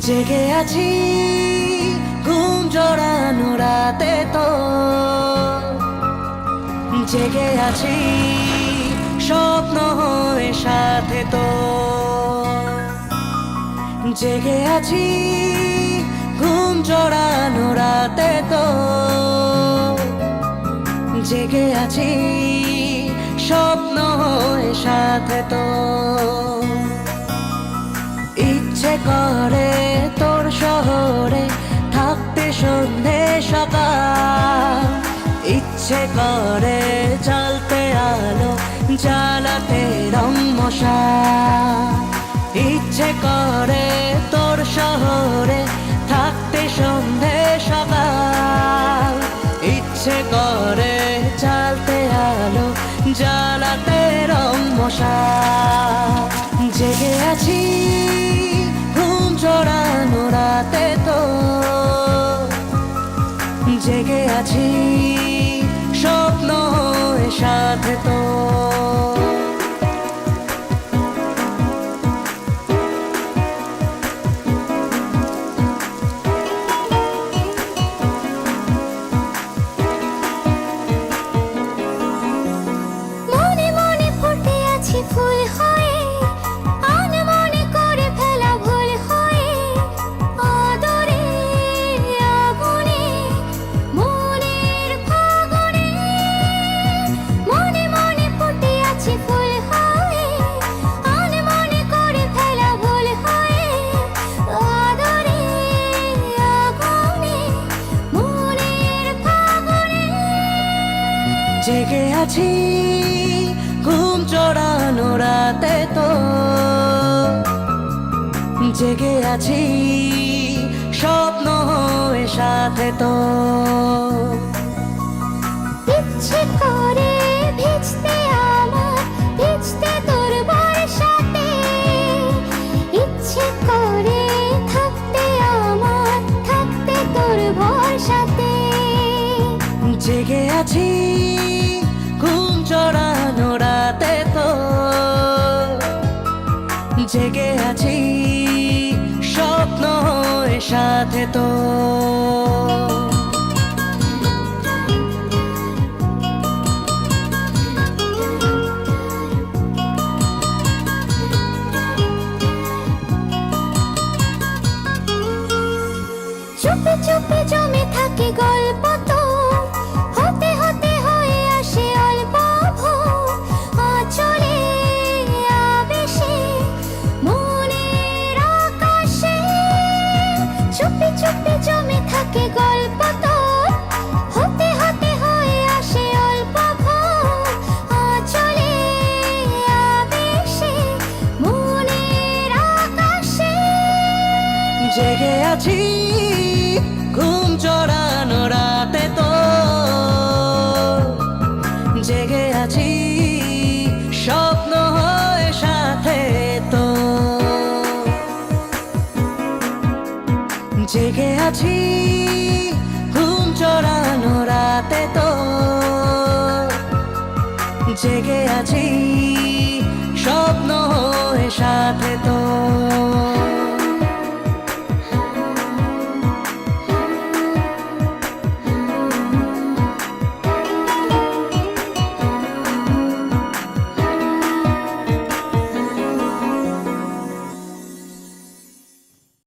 জেগে আছি ঘুম জড়ানো রাতে তো, জেগে আছি স্বপ্ন হয়ে সাথে তো, জেগে আছি ঘুম জড়ানো রাতে তো, জেগে আছি স্বপ্ন হয়ে সাথে তো। ইচ্ছে করে তোর শহরে থাকতে সন্ধে সকাল, ইচ্ছে করে জ্বালতে আলো জ্বালাতে রং মশাল, ইচ্ছে করে তোর শহরে থাকতে সন্ধে সকাল, ইচ্ছে করে জ্বালতে আলো জ্বালাতে রং মশাল। জেগে আছি ঘুম জড়ানো রাতে তো, জেগে আছি স্বপ্ন হয়ে সাথে তো। মনে মনে ফুটে আছি ফুল হয়ে, আনমনে করে ফেলা ভুল হয়ে, আদরে আগুনে মনের ফাগুনে। মনে মনে ফুটে আছি ফুল হয়ে, আনমনে করে ফেলা ভুল হয়ে, আদরে আগুনে মনের ফাগুনে। জেগে আছি ঘুম জড়ানো রাতে তো, জেগে আছি স্বপ্ন হয়ে সাথে তো। ইচ্ছে করে ভিজতে আমার, ভিজতে তোর বর্ষাতে, ইচ্ছে করে থাকতে আমার, থাকতে তোর ভরসাতে। জেগে আছি ঘুম জড়ানো রাতে তো, জেগে আছি স্বপ্ন হয়ে সাথে তো। চুপে চুপে জমে থাকে গল্প তো, হতে হতে হয়ে আসে অল্প ভোর। আঁচলে আবেশে মনের আকাশে, চুপে চুপে জমে থাকে গল্প তো, হতে হতে হয়ে আসে অল্প ভোর। আঁচলে আবেশে মনের আকাশে। জেগে আছি ঘুম জড়ানো রাতে তো, জেগে আছি স্বপ্ন হয়ে সাথে তো, জেগে আছি ঘুম জড়ানো রাতে তো, জেগে আছি স্বপ্ন হয়ে সাথে তো।